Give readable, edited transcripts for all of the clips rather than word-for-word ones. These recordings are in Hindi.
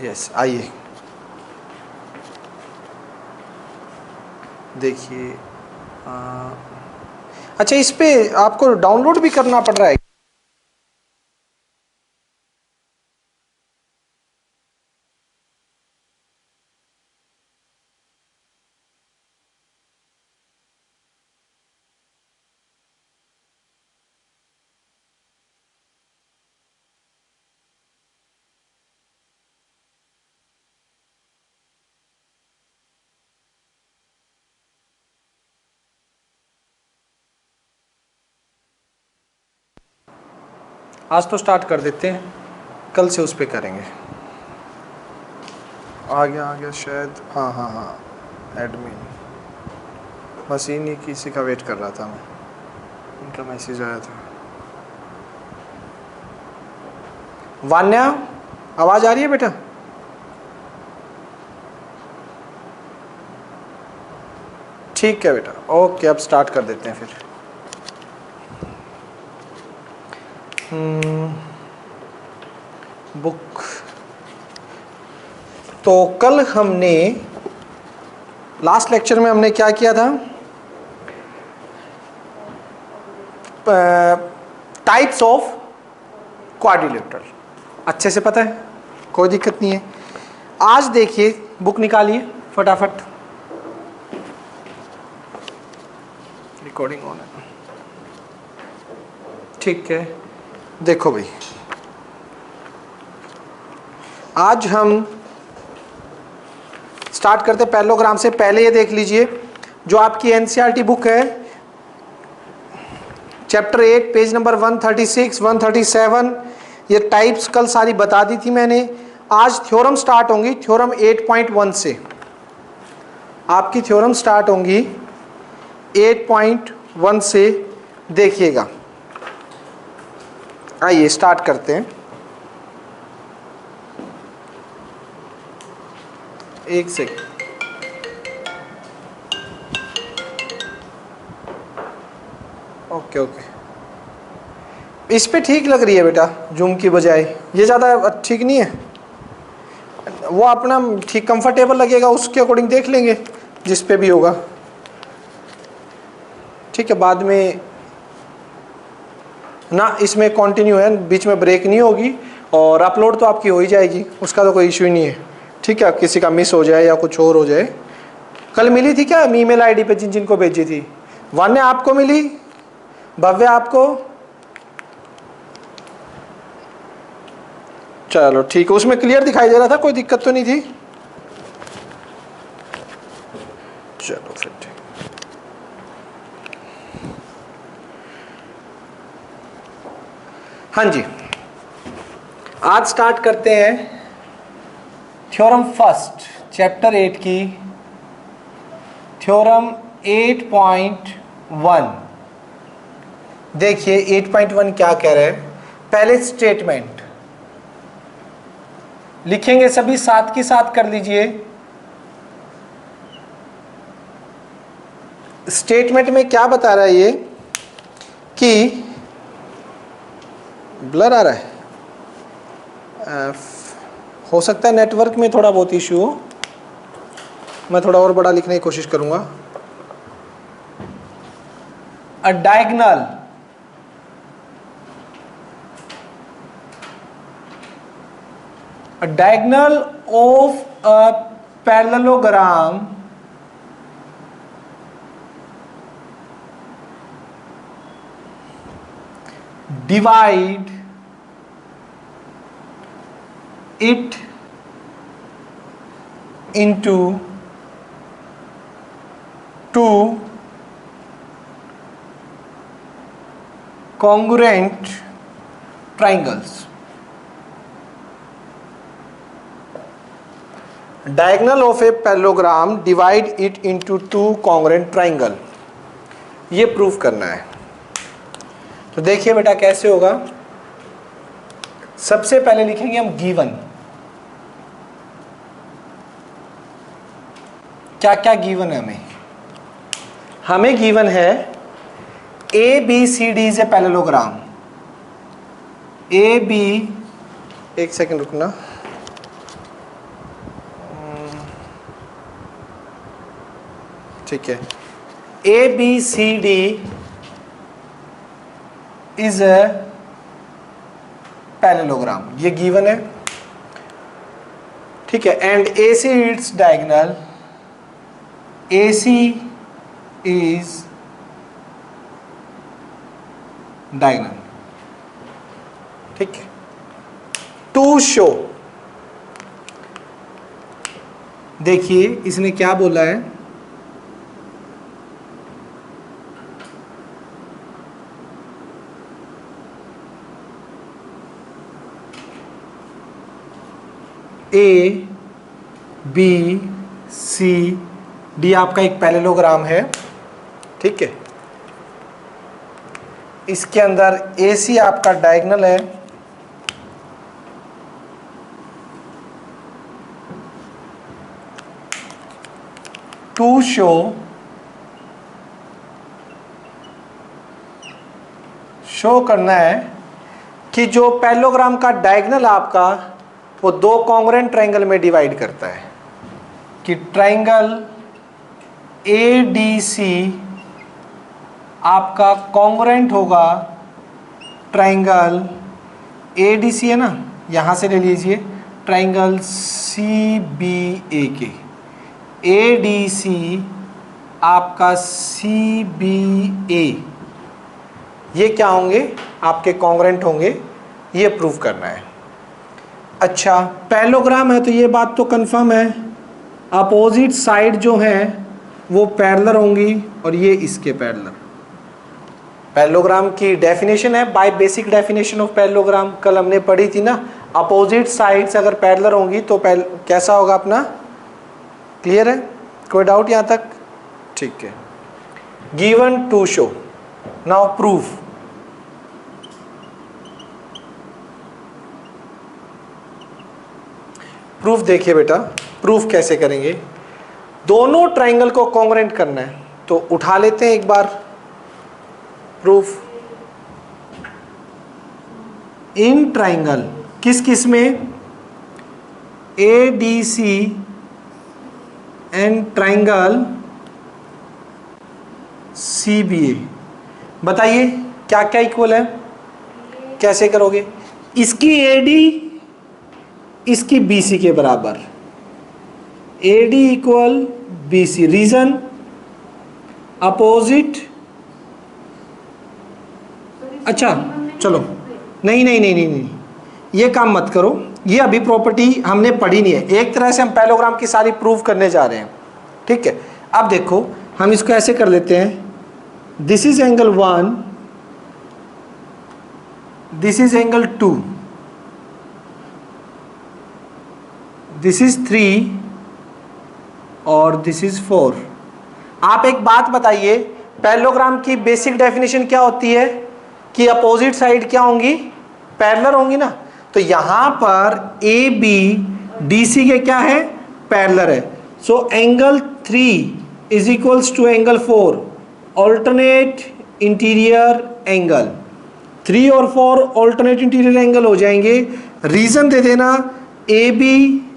यस, आइए देखिए। अच्छा, इस पे आपको डाउनलोड भी करना पड़ रहा है? आज तो स्टार्ट कर देते हैं, कल से उस पे करेंगे। आ गया शायद। हाँ हाँ हाँ, एडमिन, बस इन्हीं किसी का वेट कर रहा था मैं, इनका मैसेज आया था। वान्या, आवाज़ आ रही है बेटा? ठीक है बेटा, ओके, अब स्टार्ट कर देते हैं फिर। बुक तो कल हमने लास्ट लेक्चर में हमने क्या किया था? टाइप्स ऑफ क्वाड्रिलेटरल अच्छे से पता है, कोई दिक्कत नहीं है। आज देखिए, बुक निकालिए फटाफट, रिकॉर्डिंग ऑन है, ठीक है। देखो भाई, आज हम स्टार्ट करते पैरेललोग्राम से। पहले ये देख लीजिए, जो आपकी एनसीईआरटी बुक है, चैप्टर 8 पेज नंबर 136 137, ये टाइप्स कल सारी बता दी थी मैंने। आज थ्योरम स्टार्ट होंगी, थ्योरम 8.1 से आपकी थ्योरम स्टार्ट होंगी 8.1 से। देखिएगा, आइए स्टार्ट करते हैं। एक सेकंड, ओके ओके, इस पे ठीक लग रही है बेटा जूम की बजाय, ये ज़्यादा ठीक नहीं है। वो अपना ठीक कंफर्टेबल लगेगा, उसके अकॉर्डिंग देख लेंगे जिस पे भी होगा, ठीक है। बाद में ना, इसमें कंटिन्यू है, बीच में ब्रेक नहीं होगी, और अपलोड तो आपकी हो ही जाएगी, उसका तो कोई इशू ही नहीं है, ठीक है। किसी का मिस हो जाए या कुछ और हो जाए। कल मिली थी क्या ईमेल आईडी पे जिनको भेजी थी? वान्या आपको मिली, भव्य आपको? चलो ठीक है, उसमें क्लियर दिखाई दे रहा था, कोई दिक्कत तो नहीं थी? चलो फिर ठीक। हाँ जी, आज स्टार्ट करते हैं थ्योरम फर्स्ट, चैप्टर 8 की थ्योरम 8.1। देखिए 8.1 क्या कह रहे हैं। पहले स्टेटमेंट लिखेंगे, सभी साथ के साथ कर लीजिए। स्टेटमेंट में क्या बता रहा है ये कि ब्लर आ रहा है, हो सकता है नेटवर्क में थोड़ा बहुत इशू हो, मैं थोड़ा और बड़ा लिखने की कोशिश करूंगा। अ diagonal of a parallelogram divide it into two congruent triangles. Diagonal of a parallelogram divide it into two congruent triangle, ये प्रूफ करना है। तो देखिए बेटा कैसे होगा। सबसे पहले लिखेंगे हम गिवन, क्या क्या गिवन है हमें गिवन है A B C D is a parallelogram. A B, एक सेकंड रुकना, ठीक है, A B C D is a parallelogram, ये गिवन है, ठीक है, and A C it's diagonal, A C is diagonal, ठीक है। टू शो, देखिए इसने क्या बोला है, ए बी सी डी आपका एक पैरेललोग्राम है, ठीक है, इसके अंदर ए सी आपका डायगोनल है, टू शो करना है कि जो पैरेललोग्राम का डायगोनल आपका वो दो कॉन्ग्रुएंट ट्रायंगल में डिवाइड करता है, कि ट्रायंगल ए डी सी आपका कॉन्ग्रुएंट होगा ट्रायंगल ए डी सी है ना, यहाँ से ले लीजिए ट्रायंगल सी बी ए के, ए डी सी आपका सी बी ए, ये क्या होंगे आपके कॉन्ग्रुएंट होंगे, ये प्रूव करना है। अच्छा, पैरेललोग्राम है तो ये बात तो कंफर्म है, अपोजिट साइड जो हैं वो पैरेलल होंगी और ये इसके पैरेलल। पैरेललोग्राम की डेफिनेशन है by basic definition of parallelogram, कल हमने पढ़ी थी ना, अपोजिट साइड्स अगर पैरेलल होंगी तो कैसा होगा अपना, क्लियर है, कोई डाउट यहाँ तक, ठीक है। Given to show, now proof. Proof देखिए बेटा, प्रूफ कैसे करेंगे, दोनों ट्रायंगल को कॉन्ग्रुएंट करना है, तो उठा लेते हैं एक बार प्रूफ। इन ट्रायंगल किस किस में, A D C and triangle C B A, बताइए क्या क्या इक्वल है, कैसे करोगे, इसकी ए डी इसकी बी सी के बराबर, A D equal B C, reason opposite, अच्छा चलो नहीं नहीं नहीं नहीं नहीं ये काम मत करो, ये अभी प्रॉपर्टी हमने पढ़ी नहीं है, एक तरह से हम पैरेललोग्राम की सारी प्रूव करने जा रहे हैं, ठीक है। अब देखो हम इसको ऐसे कर लेते हैं, this is angle 1, this is angle 2, this is 3 और दिस इज 4। आप एक बात बताइए, पैरेललोग्राम की बेसिक डेफिनेशन क्या होती है कि अपोजिट साइड क्या होंगी, पैरेलल होंगी ना, तो यहां पर ए बी डी सी के क्या है, पैरेलल है, so angle 3 is equals to angle 4, alternate interior angle, 3 और 4 ऑल्टरनेट इंटीरियर एंगल हो जाएंगे। रीजन दे देना, A B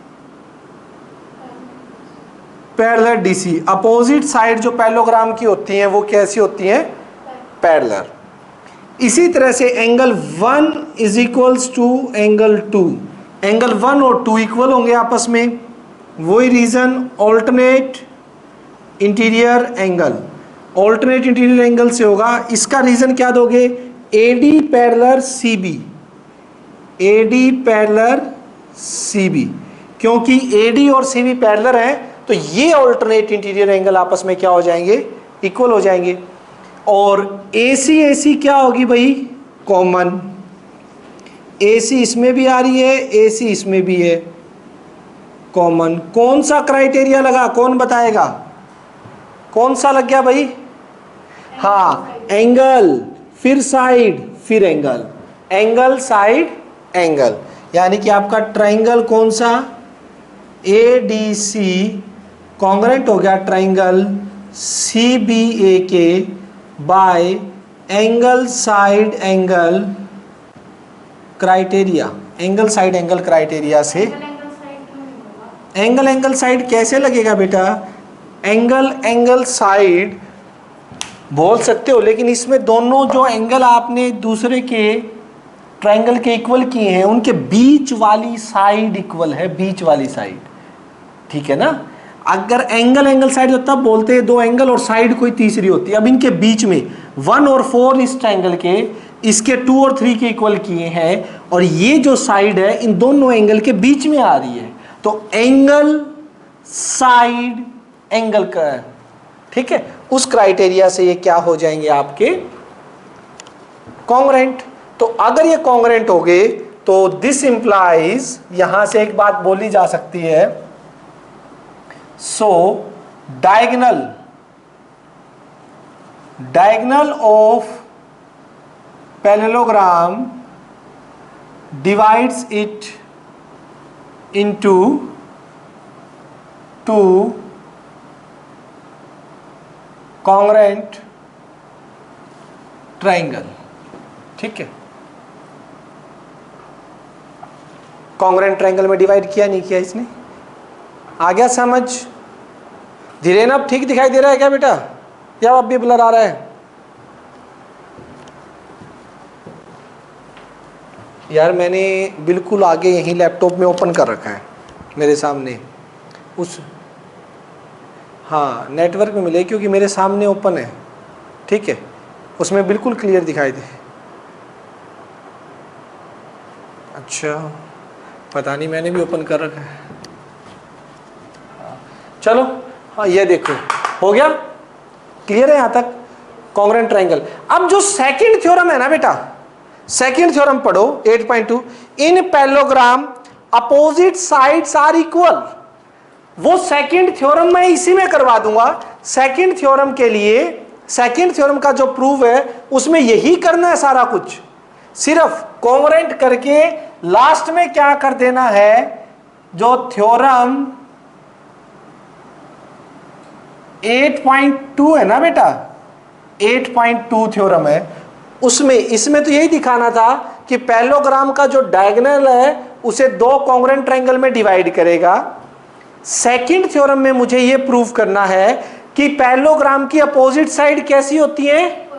parallel D C, opposite side जो पैरेललोग्राम की होती हैं वो कैसी होती हैं, पैरेलल। इसी तरह से angle 1 is equals to angle 2, angle 1 और 2 इक्वल होंगे आपस में, वही reason alternate interior angle, alternate interior angle से होगा, इसका रीजन क्या दोगे, A D parallel C B, A D parallel C B, क्योंकि ए डी और सी बी पैरेलल है तो ये ऑल्टरनेट इंटीरियर एंगल आपस में क्या हो जाएंगे, इक्वल हो जाएंगे। और ए सी क्या होगी भाई, कॉमन, ए सी इसमें भी आ रही है, ए सी इसमें भी है, कॉमन। कौन सा क्राइटेरिया लगा, कौन बताएगा, कौन सा लग गया भाई, हाँ एंगल, फिर साइड, फिर एंगल, एंगल साइड एंगल, यानी कि आपका ट्रायंगल कौन सा, ए डी सी कॉन्ग्रुएंट हो गया ट्रायंगल सी बी ए के bye angle side angle criteria, angle side angle criteria से। एंगल साइड कैसे लगेगा बेटा, एंगल साइड बोल सकते हो, लेकिन इसमें दोनों जो एंगल आपने दूसरे के ट्रायंगल के इक्वल किए हैं उनके बीच वाली साइड इक्वल है, बीच वाली साइड, ठीक है ना। अगर एंगल साइड तो तब बोलते हैं दो एंगल और साइड कोई तीसरी होती है। अब इनके बीच में 1 और 4 इस ट्रायंगल के, इसके 2 और 3 के इक्वल किए हैं, और ये जो साइड है इन दोनों एंगल के बीच में आ रही है, तो एंगल साइड एंगल का, ठीक है, उस क्राइटेरिया से ये क्या हो जाएंगे आपके कॉन्ग्रेंट। तो अगर ये कॉन्ग्रेंट हो गए तो दिस इंप्लाइज, यहां से एक बात बोली जा सकती है, so diagonal of parallelogram divides it into 2 congruent triangle, ठीक है। कॉन्ग्रेंट ट्रायंगल में डिवाइड किया नहीं किया इसने, आ गया समझ? धीरेन अब ठीक दिखाई दे रहा है क्या बेटा, या अब भी ब्लर आ रहा है? यार मैंने बिल्कुल आगे यहीं लैपटॉप में ओपन कर रखा है मेरे सामने, उस हाँ नेटवर्क में मिले क्योंकि मेरे सामने ओपन है, ठीक है, उसमें बिल्कुल क्लियर दिखाई दे। अच्छा पता नहीं, मैंने भी ओपन कर रखा है। चलो हाँ ये देखो हो गया, क्लियर है यहां तक कॉन्ग्रेंट ट्रायंगल। अब जो सेकंड थ्योरम है ना बेटा, सेकंड थ्योरम पढ़ो 8.2, in parallelogram opposite sides are equal. वो सेकंड थ्योरम मैं इसी में करवा दूंगा। सेकंड थ्योरम के लिए, सेकंड थ्योरम का जो प्रूफ है उसमें यही करना है सारा कुछ, सिर्फ कॉन्ग्रेंट करके लास्ट में क्या कर देना है, जो थ्योरम 8.2 है ना बेटा, 8.2 थ्योरम है, उसमें इसमें तो यही दिखाना था कि पैरेललोग्राम का जो डायगोनल है उसे 2 कॉन्ग्रेंट ट्रायंगल में डिवाइड करेगा। सेकंड थ्योरम में मुझे यह प्रूव करना है कि पैरेललोग्राम की अपोजिट साइड कैसी होती है,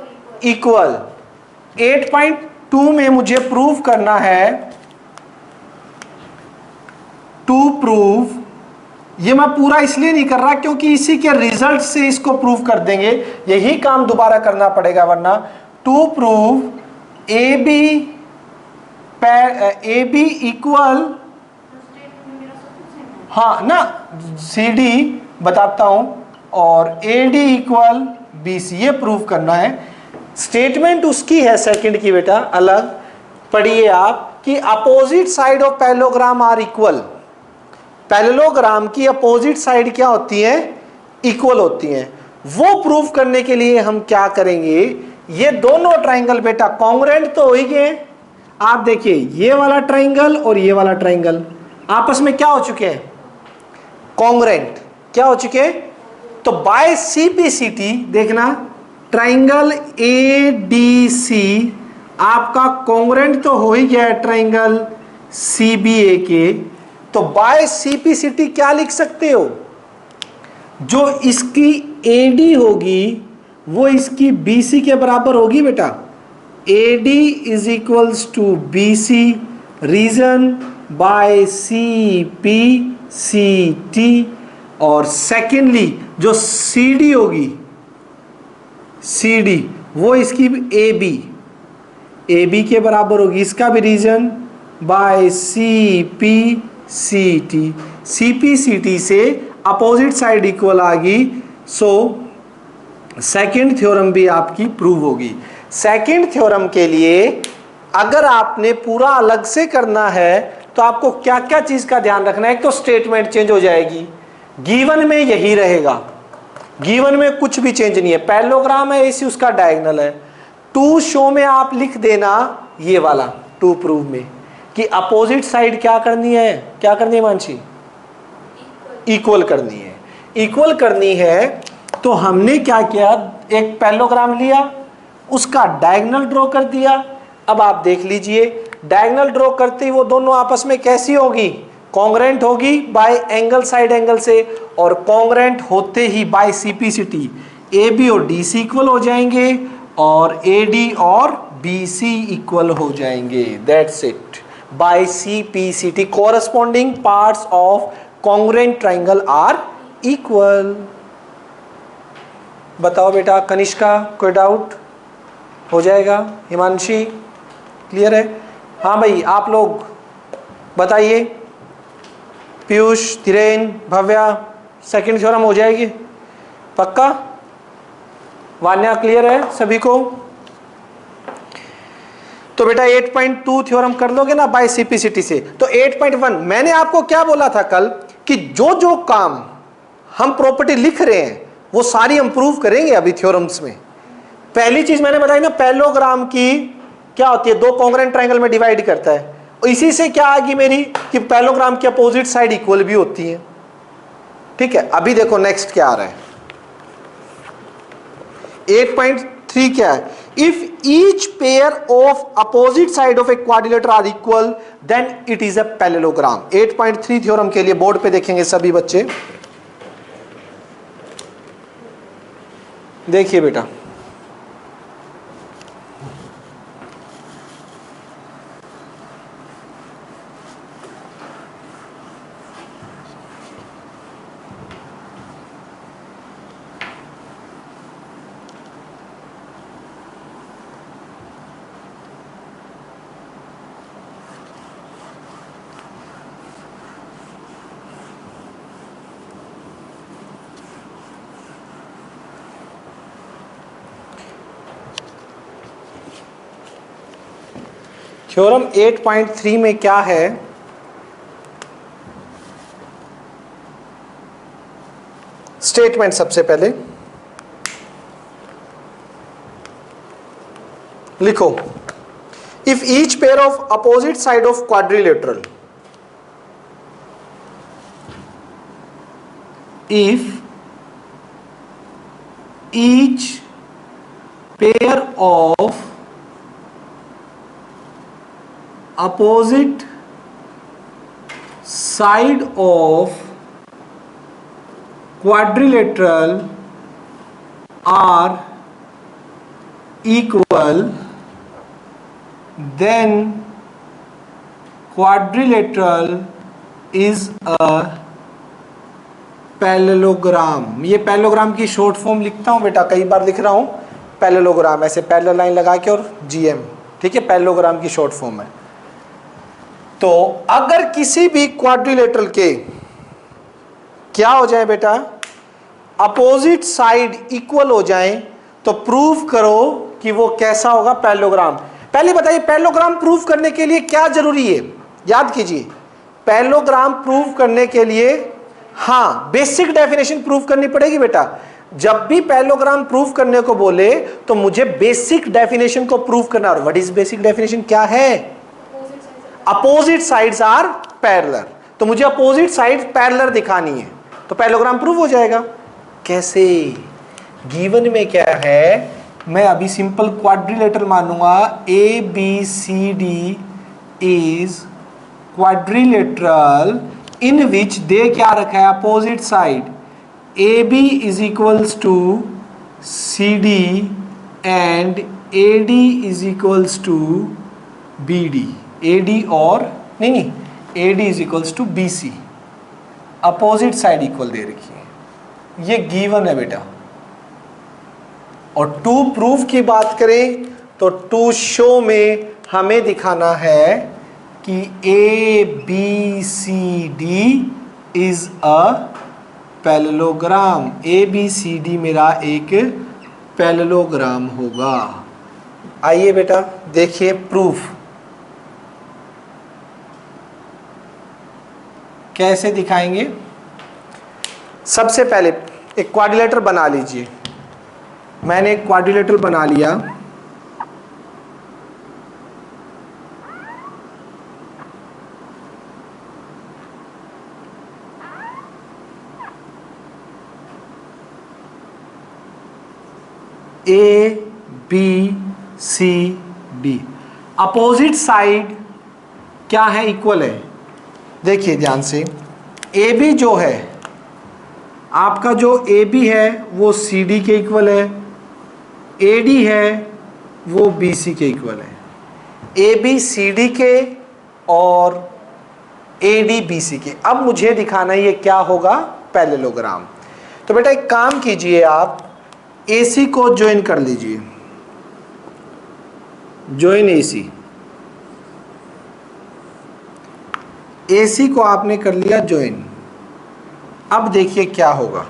इक्वल। 8.2 में मुझे प्रूव करना है, टू प्रूव, ये मैं पूरा इसलिए नहीं कर रहा क्योंकि इसी के रिजल्ट से इसको प्रूव कर देंगे, यही काम दोबारा करना पड़ेगा वरना। To prove A B equal, हाँ ना, सी डी बताता हूं, और A D equal B C, ये प्रूव करना है। स्टेटमेंट उसकी है सेकंड की बेटा, अलग पढ़िए आप, कि opposite side of parallelogram are equal. Parallelogram की अपोजिट साइड क्या होती है, इक्वल होती हैं। वो प्रूफ करने के लिए हम क्या करेंगे, ये दोनों ट्रायंगल बेटा कॉन्ग्रेंट तो हो ही गए। आप देखिए ये वाला ट्रायंगल और ये वाला ट्रायंगल आपस में क्या हो चुके हैं, कॉन्ग्रेंट। क्या हो चुके हैं, तो बाय सीपीसीटी देखना, ट्रायंगल ए डी सी आपका कॉन्ग्रेंट तो हो ही गया है ट्रायंगल सीबीए के। तो बाय सीपीसीटी क्या लिख सकते हो, जो इसकी एडी होगी वो इसकी बीसी के बराबर होगी बेटा। AD is equals to BC, reason by CPCT. और सेकेंडली जो सीडी होगी, सीडी वो इसकी एबी के बराबर होगी, इसका भी रीजन बाय सीपीसीटी। सीपीसीटी से अपोजिट साइड इक्वल आ गई, सो सेकंड थ्योरम भी आपकी प्रूव होगी। सेकंड थ्योरम के लिए अगर आपने पूरा अलग से करना है तो आपको क्या क्या चीज का ध्यान रखना है। एक तो स्टेटमेंट चेंज हो जाएगी, गिवन में यही रहेगा, गिवन में कुछ भी चेंज नहीं है। पैरेललोग्राम है इसी, उसका डायगोनल है। टू शो में आप लिख देना ये वाला, टू प्रूव में, कि अपोजिट साइड क्या करनी है, क्या करनी है मानसी, इक्वल करनी है। इक्वल करनी है तो हमने क्या किया, एक पैरेललोग्राम लिया, उसका डायगोनल ड्रॉ कर दिया। अब आप देख लीजिए डायगोनल ड्रॉ करते ही वो दोनों आपस में कैसी होगी, कॉन्ग्रेंट होगी बाय एंगल साइड एंगल से, और कॉन्ग्रेंट होते ही बाय सीपीसिटी ए बी और डी सी इक्वल हो जाएंगे और ए डी और बी सी इक्वल हो जाएंगे। That's it. By CPCT corresponding parts of congruent triangle are equal. बताओ बेटा कनिष्का, कोई डाउट? हो जाएगा। हिमांशी क्लियर है? हाँ भाई आप लोग बताइए। पीयूष, धीरेन, भव्या, सेकंड थ्योरम हो जाएगी पक्का? वान्या क्लियर है सभी को? तो बेटा 8.2 थ्योरम कर लोगे ना बाय सीपीसिटी से। तो 8.1 मैंने आपको क्या बोला था कल कि जो जो काम हम प्रॉपर्टी लिख रहे हैं वो सारी हम प्रूव करेंगे अभी थ्योरम्स में। पहली चीज मैंने बताई ना, पैरेललोग्राम की क्या होती है, दो कॉन्ग्रेंट ट्रायंगल में डिवाइड करता है। और इसी से क्या आएगी मेरी कि पैरेललोग्राम की अपोजिट साइड इक्वल भी होती है। ठीक है, अभी देखो नेक्स्ट क्या आ रहा है। 8.3 क्या है? If each pair of opposite side of a quadrilateral are equal then it is a parallelogram. 8.3 theorem के लिए बोर्ड पे देखेंगे सभी बच्चे। देखिए बेटा, थ्योरम 8.3 में क्या है? स्टेटमेंट सबसे पहले लिखो। If each pair of opposite side of quadrilateral, if each pair of opposite side of quadrilateral are equal then quadrilateral is a parallelogram. ये पैरेललोग्राम की शॉर्ट फॉर्म लिखता हूं बेटा, कई बार लिख रहा हूं पैरेललोग्राम, ऐसे पैरेलल लाइन लगा के और जीएम। ठीक है, पैरेललोग्राम की शॉर्ट फॉर्म है। तो अगर किसी भी क्वाड्रिलेटरल के क्या हो जाए बेटा, अपोजिट साइड इक्वल हो जाए, तो प्रूव करो कि वो कैसा होगा, पैरेललोग्राम। पहले बताइए पैरेललोग्राम प्रूव करने के लिए क्या जरूरी है? याद कीजिए, पैरेललोग्राम प्रूव करने के लिए हाँ बेसिक डेफिनेशन प्रूव करनी पड़ेगी बेटा। जब भी पैरेललोग्राम प्रूव करने को बोले तो मुझे बेसिक डेफिनेशन को प्रूव करना। और व्हाट इज बेसिक डेफिनेशन? क्या है? Opposite sides are parallel. तो मुझे अपोजिट साइड पैरेलल दिखानी है, तो पैरेललोग्राम प्रूव हो जाएगा। कैसे? गिवन में क्या है, मैं अभी सिंपल क्वाड्रिलेटरल मानूंगा। A B C D is quadrilateral in which they क्या रखा है, opposite side. A B is equals to C D and A D is equals to B D. A D और नहीं, A D is equals to B C, opposite side equal दे रखी है। ये गिवन है बेटा। और टू प्रूफ की बात करें तो टू शो में हमें दिखाना है कि A B C D is a parallelogram. A B C D मेरा एक पैरेललोग्राम होगा। आइए बेटा देखिए प्रूफ कैसे दिखाएंगे। सबसे पहले एक क्वाड्रिलेटर बना लीजिए। मैंने एक क्वाड्रिलेटर बना लिया। A B C D, opposite side क्या है, इक्वल है। देखिए ध्यान से, ए बी जो है आपका, जो ए बी है वो सी डी के इक्वल है, ए डी है वो बी सी के इक्वल है, ए बी सी डी के और ए डी बी सी के। अब मुझे दिखाना ये क्या होगा, पैरेललोग्राम। तो बेटा एक काम कीजिए, आप ए सी को ज्वाइन कर लीजिए, ज्वाइन ए सी, ए सी को आपने कर लिया ज्वाइन। अब देखिए क्या होगा,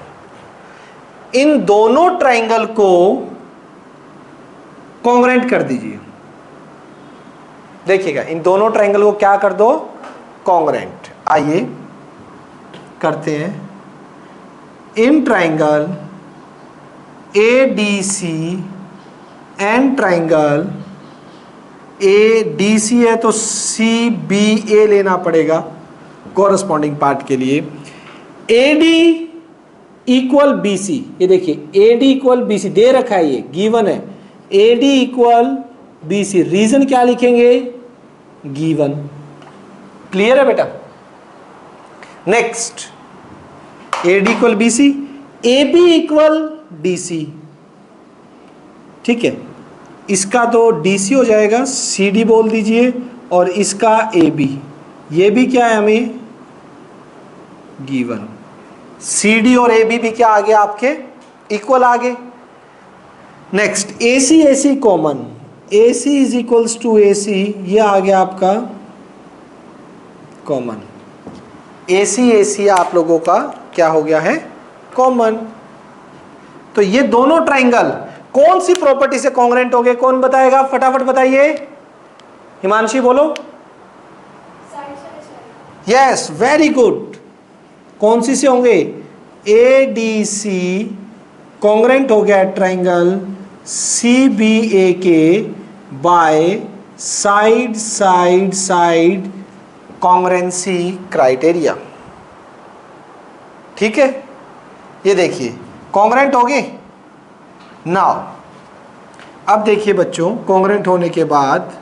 इन दोनों ट्राइंगल को कॉन्ग्रेंट कर दीजिए। देखिएगा, इन दोनों ट्राइंगल को क्या कर दो, कॉन्ग्रेंट। आइए करते हैं। In triangle A D C and triangle A D C है तो सी बी ए लेना पड़ेगा कॉरस्पॉन्डिंग पार्ट के लिए। A D equal B C, ये देखिए A D equal B C दे रखा है, ये गिवन है। A D equal B C, reason क्या लिखेंगे, गिवन। क्लियर है बेटा। Next, A D equal B C, A B equal D C, ठीक है। इसका तो डी सी हो जाएगा, सी डी बोल दीजिए, और इसका ए बी, ये भी क्या है हमें, गिवन। सी डी और ए बी भी क्या आ गया आपके, इक्वल आ गए। Next, A C common, A C is equals to A C, ये आ गया आपका कॉमन। ए सी आप लोगों का क्या हो गया है, कॉमन। तो ये दोनों ट्राइंगल कौन सी प्रॉपर्टी से कॉन्ग्रेंट हो गए, कौन बताएगा, फटाफट बताइए। हिमांशी बोलो। Yes, very good. कौन सी से होंगे, ए डी सी कॉन्ग्रेंट हो गया ट्राइंगल सी बी ए के by side side side कॉन्ग्रेंसी criteria. ठीक है, ये देखिए कॉन्ग्रेंट हो गए। नाउ अब देखिए बच्चों, कॉन्ग्रेंट होने के बाद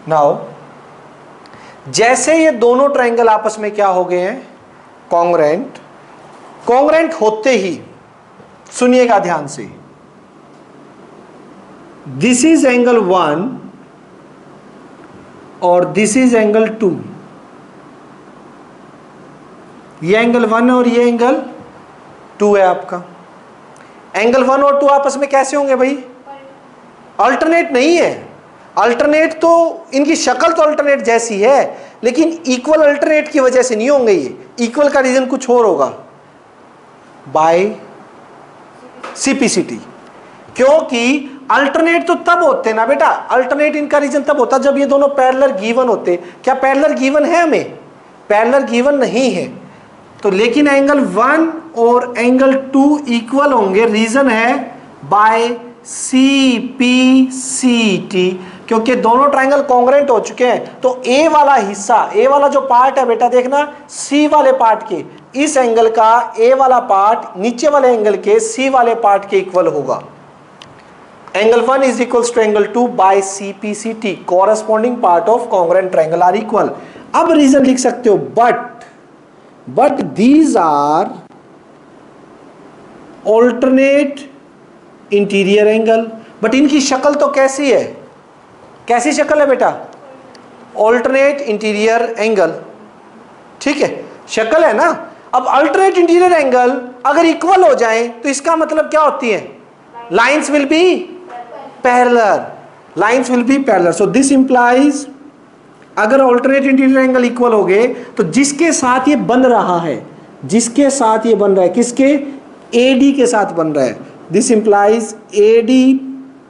नाउ जैसे ये दोनों ट्राइंगल आपस में क्या हो गए हैं, कॉन्ग्रेंट। कॉन्ग्रेंट होते ही सुनिएगा ध्यान से, दिस इज एंगल 1 और दिस इज एंगल 2। ये एंगल 1 और ये एंगल 2 है आपका। एंगल 1 और 2 आपस में कैसे होंगे भाई, अल्टरनेट नहीं है। अल्टरनेट तो इनकी शक्ल तो अल्टरनेट जैसी है, लेकिन इक्वल अल्टरनेट की वजह से नहीं होंगे ये। इक्वल का रीजन कुछ और होगा, बाय सीपीसीटी। क्योंकि अल्टरनेट तो तब होते ना बेटा, अल्टरनेट इनका रीजन तब होता जब ये दोनों पैरेलल गिवन होते। क्या पैरेलल गिवन है हमें, पैरेलल गिवन नहीं है। तो लेकिन एंगल 1 और एंगल 2 इक्वल होंगे, रीजन है by C P C T, क्योंकि दोनों ट्राइंगल कॉन्ग्रेंट हो चुके हैं। तो ए वाला हिस्सा, ए वाला जो पार्ट है बेटा देखना, सी वाले पार्ट के, इस एंगल का ए वाला पार्ट नीचे वाले एंगल के सी वाले पार्ट के इक्वल होगा। Angle 1 is equals to angle 2 by C P C T, corresponding part of congruent triangle are equal. अब रीजन लिख सकते हो, but these are alternate interior angle. But इनकी शक्ल तो कैसी है, कैसी शक्ल है बेटा, ऑल्टरनेट इंटीरियर एंगल। ठीक है, शक्ल है ना। अब अल्टरनेट इंटीरियर एंगल अगर इक्वल हो जाए तो इसका मतलब क्या होती है, lines will be parallel, lines will be parallel. So this implies अगर ऑल्टरनेट इंटीरियर एंगल इक्वल हो गए तो जिसके साथ ये बन रहा है, जिसके साथ ये बन रहा है, किसके, एडी के साथ बन रहा है, दिस इंप्लाइज एडी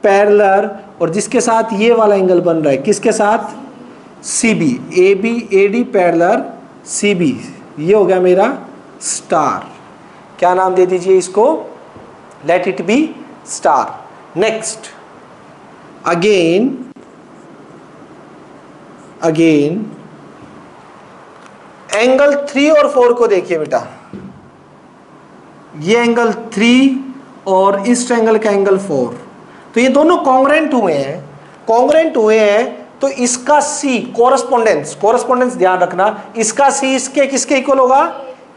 पैरेलल, और जिसके साथ ये वाला एंगल बन रहा है, किसके साथ, CB, A B A D parallel CB, ये हो गया मेरा स्टार। क्या नाम दे दीजिए इसको, late it be star. Next, again angle 3 और 4 को देखिए बेटा, ये एंगल 3 और इस ट्रायंगल का एंगल 4, तो ये दोनों कॉन्ग्रेंट हुए हैं। कॉन्ग्रेंट हुए हैं तो इसका सी कोरस्पोंडेंस, कोरस्पोंडेंस ध्यान रखना, इसका सी इसके किसके इक्वल होगा,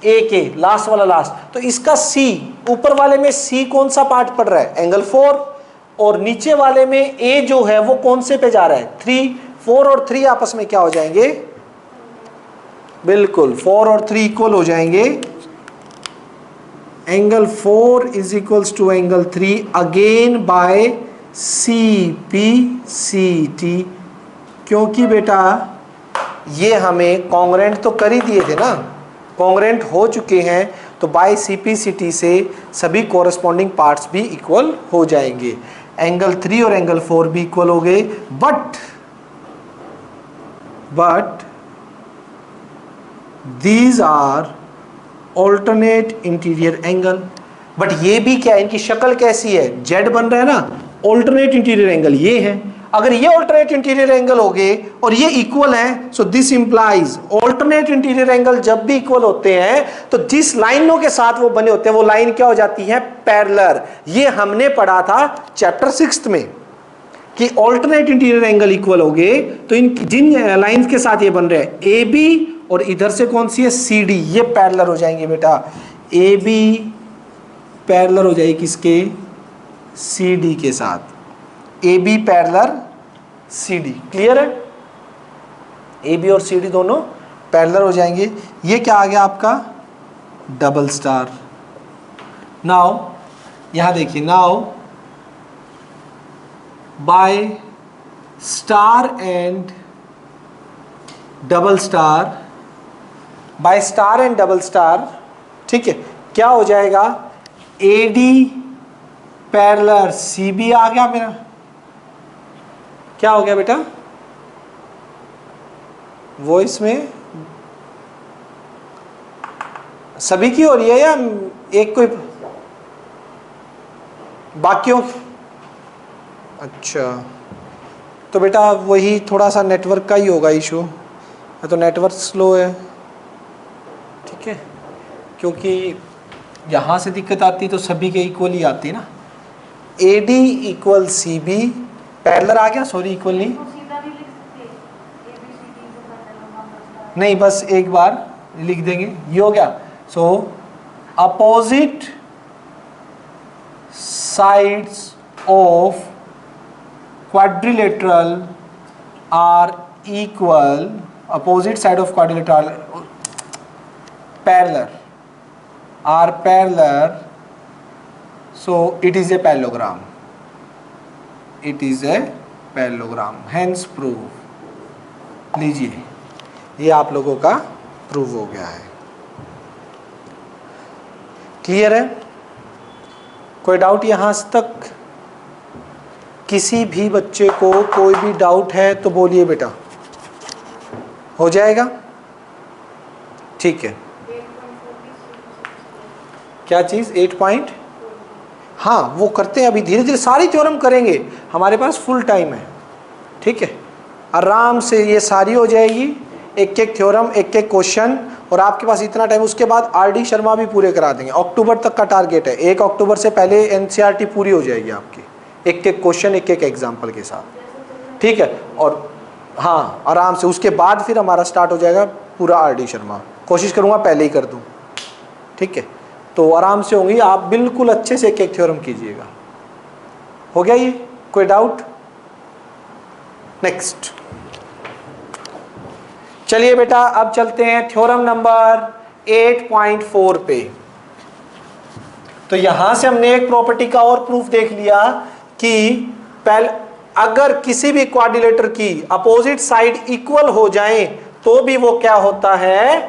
ए के, लास्ट वाला लास्ट। तो इसका सी, ऊपर वाले में सी कौन सा पार्ट पड़ रहा है, एंगल 4, और नीचे वाले में ए जो है वो कौन से पे जा रहा है, 3। 4 और 3 आपस में क्या हो जाएंगे, बिल्कुल 4 और 3 इक्वल हो जाएंगे। Angle 4 is equals to angle 3 again by CPCT, क्योंकि बेटा ये हमें कॉन्ग्रेंट तो कर ही दिए थे ना, कॉन्ग्रेंट हो चुके हैं, तो बाय CPCT से सभी कोरस्पॉन्डिंग पार्ट्स भी इक्वल हो जाएंगे। एंगल 3 और एंगल 4 भी इक्वल हो गए, but these are alternate interior angle. But ये भी क्या है, इनकी शक्ल कैसी है, जेड बन रहा है ना, ऑल्टरनेट इंटीरियर एंगल ये है। अगर ये ऑल्टरनेट इंटीरियर एंगल हो गए और ये इक्वल है, so this implies alternate interior angle जब भी इक्वल होते हैं तो जिस लाइनों के साथ वो बने होते हैं वो लाइन क्या हो जाती है, पैरेलल। ये हमने पढ़ा था चैप्टर 6 में कि ऑल्टरनेट इंटीरियर एंगल इक्वल हो गए तो इन जिन लाइंस के साथ ये बन रहे हैं ए बी, और इधर से कौन सी है, सी डी, ये पैरेलल हो जाएंगे बेटा। ए बी पैरेलल हो जाएगी किसके, सी डी के साथ, A B parallel C D. Clear है, ए बी और सी डी दोनों पैरेलल हो जाएंगे। ये क्या आ गया आपका, डबल स्टार। नाउ यहां देखिए, now by star and double star, by star and double star, ठीक है, क्या हो जाएगा, A D parallel C B आ गया मेरा। क्या हो गया बेटा, वो इसमें सभी की हो रही है या एक कोई बाकियों, अच्छा तो बेटा वही थोड़ा सा नेटवर्क का ही होगा इशू, या तो नेटवर्क स्लो है, ठीक है, क्योंकि यहाँ से दिक्कत आती तो सभी के इक्वल ही आती है ना। A D equal C B parallel आ गया, सॉरी इक्वल नहीं, बस एक बार लिख देंगे, ये हो गया। सो opposite sides of quadrilateral are equal, opposite side of quadrilateral parallel are parallel, so it is a parallelogram, it is a parallelogram, hence proof। लीजिए ये आप लोगों का प्रूव हो गया है। क्लियर है, कोई डाउट यहाँ तक, किसी भी बच्चे को कोई भी डाउट है तो बोलिए बेटा, हो जाएगा, ठीक है। क्या चीज 8 पॉइंट, हाँ वो करते हैं, अभी धीरे धीरे सारी थ्योरम करेंगे, हमारे पास फुल टाइम है, ठीक है, आराम से ये सारी हो जाएगी, एक एक थ्योरम, एक एक क्वेश्चन, और आपके पास इतना टाइम, उसके बाद आरडी शर्मा भी पूरे करा देंगे। अक्टूबर तक का टारगेट है, 1 अक्टूबर से पहले एनसीईआरटी पूरी हो जाएगी आपकी, एक एक क्वेश्चन, एक एक एग्जाम्पल के साथ, ठीक है। और हाँ आराम से उसके बाद फिर हमारा स्टार्ट हो जाएगा पूरा आरडी शर्मा, कोशिश करूँगा पहले ही कर दूँ, ठीक है। तो आराम से होंगी, आप बिल्कुल अच्छे से एक एक थ्योरम कीजिएगा। हो गया ये, कोई डाउट? नेक्स्ट चलिए बेटा, अब चलते हैं थ्योरम नंबर 8.4 पे। तो यहां से हमने एक प्रॉपर्टी का और प्रूफ देख लिया कि अगर किसी भी क्वाड्रिलेटर की अपोजिट साइड इक्वल हो जाएं तो भी वो क्या होता है,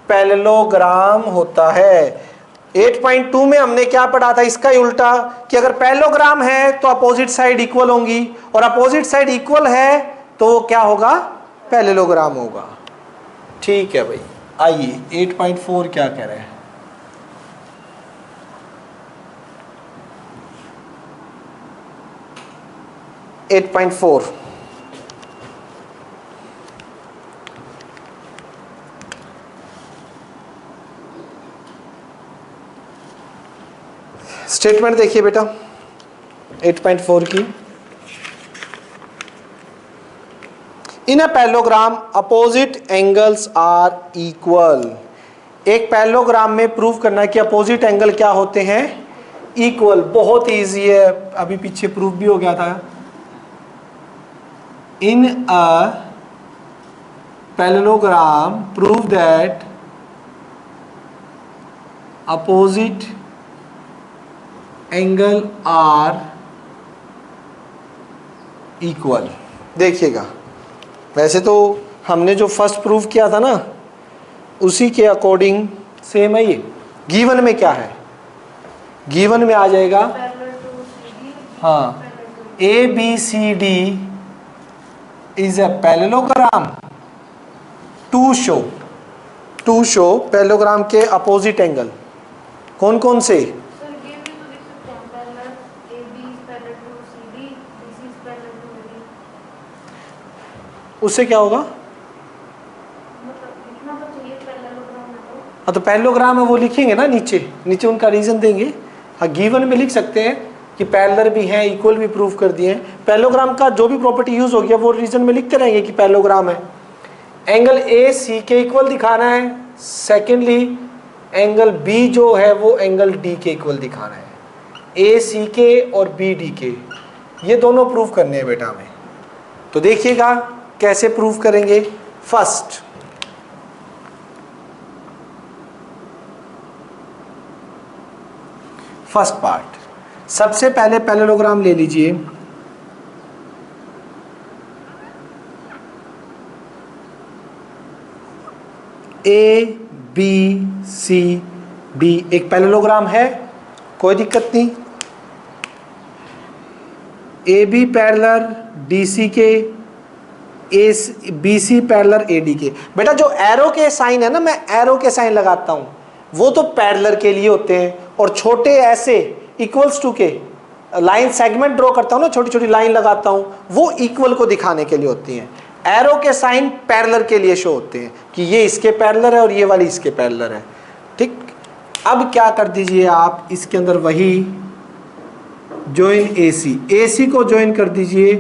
पैरेललोग्राम होता है। 8.2 में हमने क्या पढ़ा था, इसका ही उल्टा, कि अगर पैरेललोग्राम है तो अपोजिट साइड इक्वल होंगी, और अपोजिट साइड इक्वल है तो वो क्या होगा, पैरेललोग्राम होगा। ठीक है भाई, आइए 8.4 क्या कह रहे हैं। स्टेटमेंट देखिए बेटा 8.4 की। In a parallelogram opposite angles are equal. एक पैरेललोग्राम में प्रूव करना है कि अपोजिट एंगल क्या होते हैं, इक्वल। बहुत इजी है, अभी पीछे प्रूफ भी हो गया था। In a parallelogram prove that opposite angle are equal. देखिएगा, वैसे तो हमने जो फर्स्ट प्रूफ किया था ना, उसी के अकॉर्डिंग सेम है ये। गिवन में क्या है, गिवन में आ जाएगा हाँ, A B C D is a parallelogram to show parallelogram के अपोजिट एंगल कौन कौन से। उससे क्या होगा, हाँ तो पैरेललोग्राम है वो लिखेंगे ना, नीचे उनका रीजन देंगे। हाँ, गिवन में लिख सकते हैं कि पैरेलल भी है, इक्वल भी प्रूव कर दिए हैं। पैरेललोग्राम का जो भी प्रॉपर्टी यूज हो गया वो रीजन में लिखते रहेंगे कि पैरेललोग्राम है। एंगल ए सी के इक्वल दिखाना है। सेकेंडली एंगल बी जो है वो एंगल डी के इक्वल दिखाना है। ए सी के और बी डी के, ये दोनों प्रूव करने हैं बेटा हमें। तो देखिएगा कैसे प्रूव करेंगे। फर्स्ट पार्ट, सबसे पहले पैरेललोग्राम ले लीजिए। ए बी सी डी एक पैरेललोग्राम है, कोई दिक्कत नहीं। A B parallel D C के, A B C parallel A D के। बेटा जो एरो के साइन है ना, मैं एरो के साइन लगाता हूं, वो तो पैरेलल के लिए होते हैं। और छोटे ऐसे इक्वल्स टू के लाइन सेगमेंट ड्रॉ करता हूं ना, छोटी छोटी लाइन लगाता हूं, वो इक्वल को दिखाने के लिए होती हैं। एरो के साइन पैरेलल के लिए शो होते हैं कि ये इसके पैरेलल है और ये वाली इसके पैरेलल है। ठीक, अब क्या कर दीजिए आप, इसके अंदर वही ज्वाइन ए सी को ज्वाइन कर दीजिए,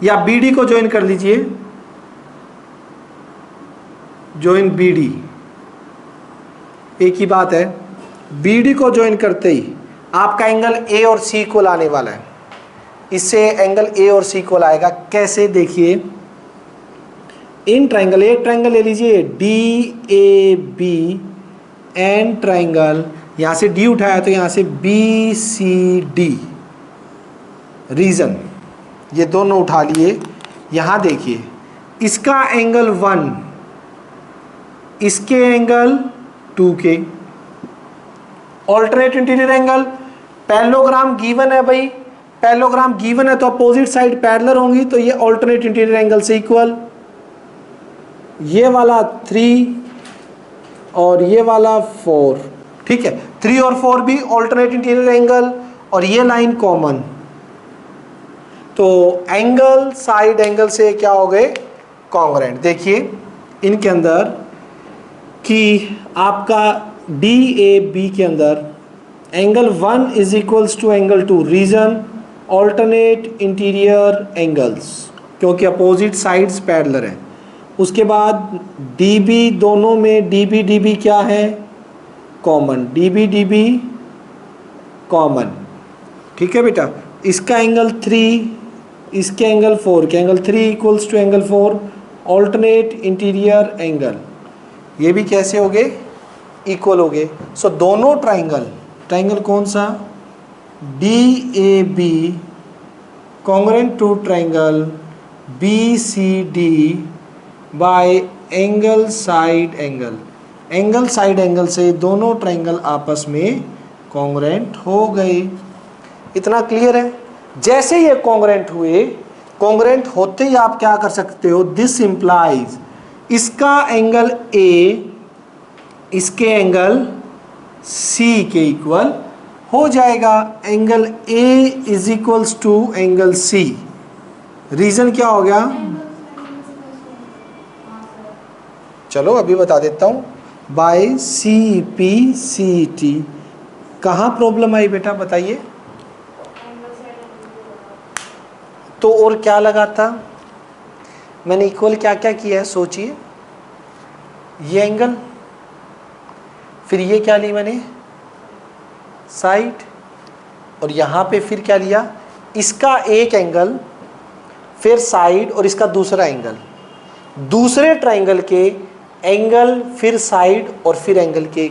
या बी डी को ज्वाइन कर लीजिए, ज्वाइन बी डी, एक ही बात है। बी डी को ज्वाइन करते ही आपका एंगल ए और सी को लाने वाला है। इससे एंगल ए और सी को लाएगा कैसे, देखिए। इन ट्राइंगल, एक ट्राइंगल ले लीजिए D A B, in triangle, यहां से डी उठाया तो यहां से बी सी डी, रीजन ये दोनों उठा लिए। यहां देखिए, इसका एंगल 1, इसके एंगल 2 के। Alternate interior angle, parallelogram given है भाई, पैरेललोग्राम गिवन है तो अपोजिट साइड पैरेलल होंगी, तो ये ऑल्टरनेट इंटीरियर एंगल से इक्वल। ये वाला 3 और ये वाला 4, ठीक है। 3 और 4 भी ऑल्टरनेट इंटीरियर एंगल, और ये लाइन कॉमन। तो एंगल साइड एंगल से क्या हो गए, कॉन्ग्रुएंट। देखिए इनके अंदर कि आपका डी ए बी के अंदर angle 1 is equals to angle 2, reason alternate interior angles, क्योंकि अपोजिट साइड्स पैरेलल हैं। उसके बाद डी बी, दोनों में डी बी क्या है, कॉमन, डी बी कॉमन, ठीक है बेटा। इसका एंगल 3, इसके एंगल 4 के, angle 3 equals to angle 4, alternate interior angle. ये भी कैसे हो गए, इक्वल हो गए। सो दोनों ट्राइंगल कौन सा, D A B congruent to triangle B C D by angle side angle से दोनों ट्राइंगल आपस में कॉन्ग्रुएंट हो गए। इतना क्लियर है। जैसे ये कॉन्ग्रुएंट हुए, कॉन्ग्रुएंट होते ही आप क्या कर सकते हो, दिस इंप्लाइज इसका एंगल ए इसके एंगल सी के इक्वल हो जाएगा। Angle A is equals to angle C, reason क्या हो गया, चलो अभी बता देता हूं, by C P C T. कहाँ प्रॉब्लम आई बेटा बताइए, तो और क्या लगा था, मैंने इक्वल क्या क्या किया है सोचिए, ये एंगल, फिर ये क्या ली मैंने साइड, और यहां पे फिर क्या लिया, इसका एक एंगल, फिर साइड और इसका दूसरा एंगल, दूसरे ट्राइंगल के एंगल फिर साइड और फिर एंगल के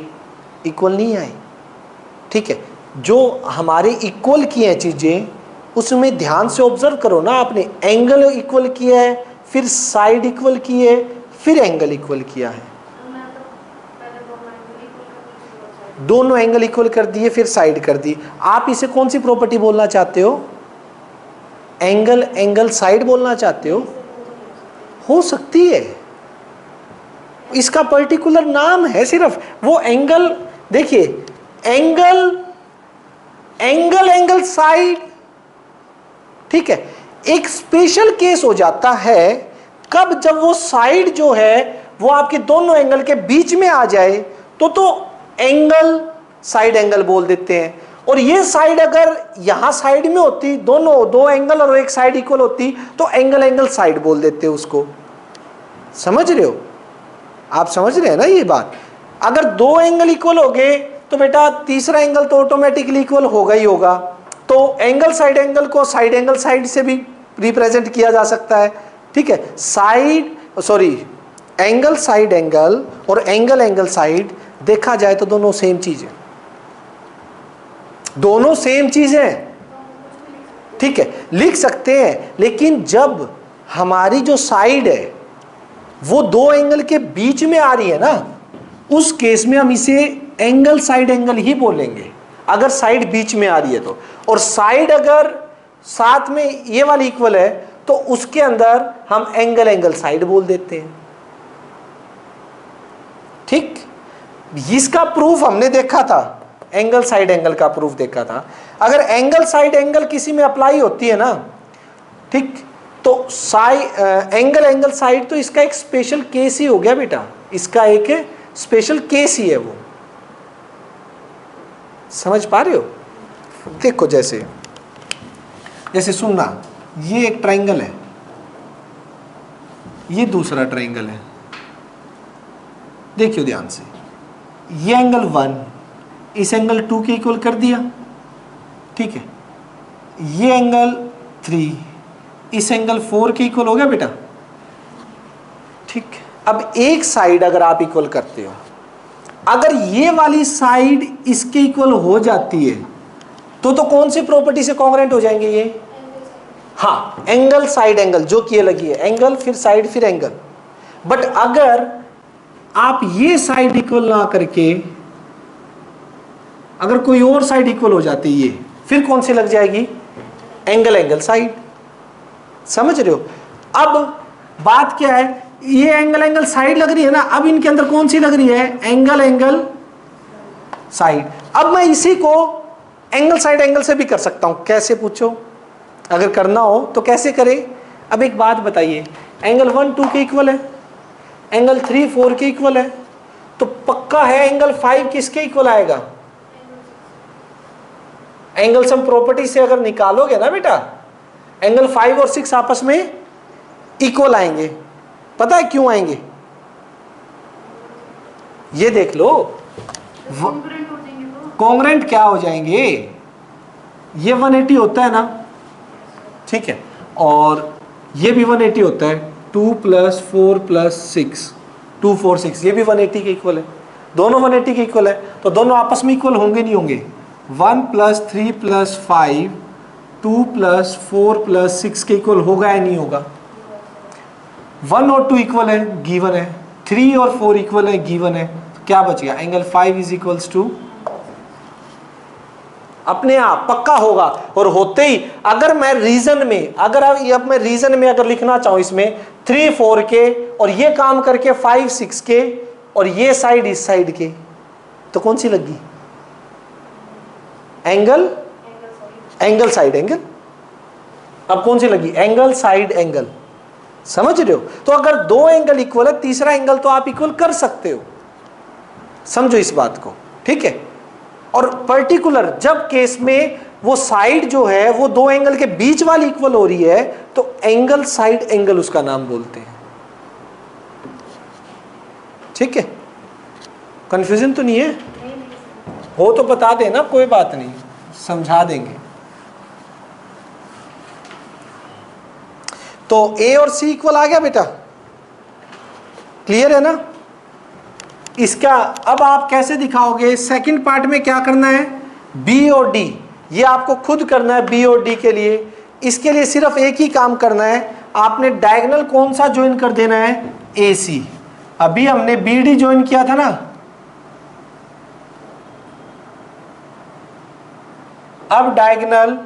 इक्वल नहीं आए। ठीक है, जो हमारे इक्वल किए हैं चीजें उसमें ध्यान से ऑब्जर्व करो ना, आपने एंगल इक्वल किया है, फिर साइड इक्वल की है, फिर एंगल इक्वल किया है, दोनों एंगल इक्वल कर दिए फिर साइड कर दी। आप इसे कौन सी प्रॉपर्टी बोलना चाहते हो, एंगल एंगल साइड बोलना चाहते हो सकती है, इसका पर्टिकुलर नाम है सिर्फ वो एंगल। देखिए एंगल एंगल एंगल साइड, ठीक है, एक स्पेशल केस हो जाता है कब, जब वो साइड जो है वो आपके दोनों एंगल के बीच में आ जाए तो एंगल साइड एंगल बोल देते हैं। और ये साइड अगर यहां साइड में होती, दोनों दो एंगल और एक साइड इक्वल होती तो एंगल एंगल साइड बोल देते उसको। समझ रहे हो, आप समझ रहे हैं ना ये बात। अगर दो एंगल इक्वल हो गए तो बेटा तीसरा एंगल तो ऑटोमेटिकली इक्वल होगा ही होगा। तो एंगल साइड एंगल को साइड एंगल साइड से भी रिप्रेजेंट किया जा सकता है। ठीक है, एंगल साइड एंगल और एंगल एंगल साइड देखा जाए तो दोनों सेम चीज है, दोनों सेम चीज है। ठीक है, लिख सकते हैं, लेकिन जब हमारी जो साइड है वो दो एंगल के बीच में आ रही है ना, उस केस में हम इसे एंगल साइड एंगल ही बोलेंगे, अगर साइड बीच में आ रही है तो। और साइड अगर साथ में ये वाली इक्वल है तो उसके अंदर हम एंगल एंगल साइड बोल देते हैं। ठीक, इसका प्रूफ हमने देखा था, एंगल साइड एंगल का प्रूफ देखा था। अगर एंगल साइड एंगल किसी में अप्लाई होती है ना, ठीक, तो एंगल एंगल साइड तो इसका एक स्पेशल केस ही हो गया बेटा, इसका एक स्पेशल केस ही है वो। समझ पा रहे हो? देखो जैसे सुनना, ये एक ट्राइंगल है, ये दूसरा ट्राइंगल है, देखियो ध्यान से, ये एंगल 1 इस एंगल 2 के इक्वल कर दिया। ठीक है, ये एंगल 3 इस एंगल 4 के इक्वल हो गया बेटा। ठीक, अब एक साइड अगर आप इक्वल करते हो, अगर ये वाली साइड इसके इक्वल हो जाती है तो कौन सी प्रॉपर्टी से कॉन्ग्रेंट हो जाएंगे ये? हाँ, एंगल साइड एंगल जो किए लगी है, एंगल फिर साइड फिर एंगल। बट अगर आप ये साइड इक्वल ना करके अगर कोई और साइड इक्वल हो जाती है, ये फिर कौन सी लग जाएगी? Angle angle side. समझ रहे हो? अब बात क्या है, ये एंगल एंगल साइड लग रही है ना, अब इनके अंदर कौन सी लग रही है? Angle angle side. अब मैं इसी को एंगल साइड एंगल से भी कर सकता हूं। कैसे पूछो? अगर करना हो तो कैसे करें? अब एक बात बताइए, एंगल 1 2 के इक्वल है, एंगल 3 4 के इक्वल है, तो पक्का है एंगल 5 किसके इक्वल आएगा? एंगल सम प्रॉपर्टी से अगर निकालोगे ना बेटा, एंगल 5 और 6 आपस में इक्वल आएंगे। पता है क्यों आएंगे? ये देख लो, कॉन्ग्रेंट क्या हो जाएंगे? ये 180 होता है ना, ठीक है, और ये भी 180 होता है, 2 + 4 + 6 2 4 6, ये भी 180 के इक्वल है, दोनों 180 के इक्वल है, तो दोनों आपस में इक्वल होंगे नहीं होंगे? 1 + 3 + 5 2 + 4 + 6 के इक्वल होगा या नहीं होगा? 1 और 2 इक्वल है, गिवन है, 3 और 4 इक्वल है, गिवन है, तो क्या बच गया? एंगल 5 = अपने आप पक्का होगा। और होते ही अगर मैं रीजन में अगर लिखना चाहूं इसमें 3 4 के और ये काम करके 5 6 के और ये साइड इस साइड के, तो कौन सी लगी? Angle side angle. अब कौन सी लगी? Angle side angle. समझ रहे हो? तो अगर दो एंगल इक्वल है, तीसरा एंगल तो आप इक्वल कर सकते हो। समझो इस बात को, ठीक है। और पर्टिकुलर जब केस में वो साइड जो है वो दो एंगल के बीच वाली इक्वल हो रही है, तो एंगल साइड एंगल उसका नाम बोलते हैं। ठीक है, कंफ्यूजन तो नहीं है? हो तो बता देना, कोई बात नहीं, समझा देंगे। तो ए और सी इक्वल आ गया बेटा, क्लियर है ना? इसका अब आप कैसे दिखाओगे? सेकंड पार्ट में क्या करना है, बी और डी, ये आपको खुद करना है बी और डी के लिए। इसके लिए सिर्फ एक ही काम करना है, आपने डायगोनल कौन सा ज्वाइन कर देना है, ए सी। अभी हमने बी डी ज्वाइन किया था ना, अब diagonal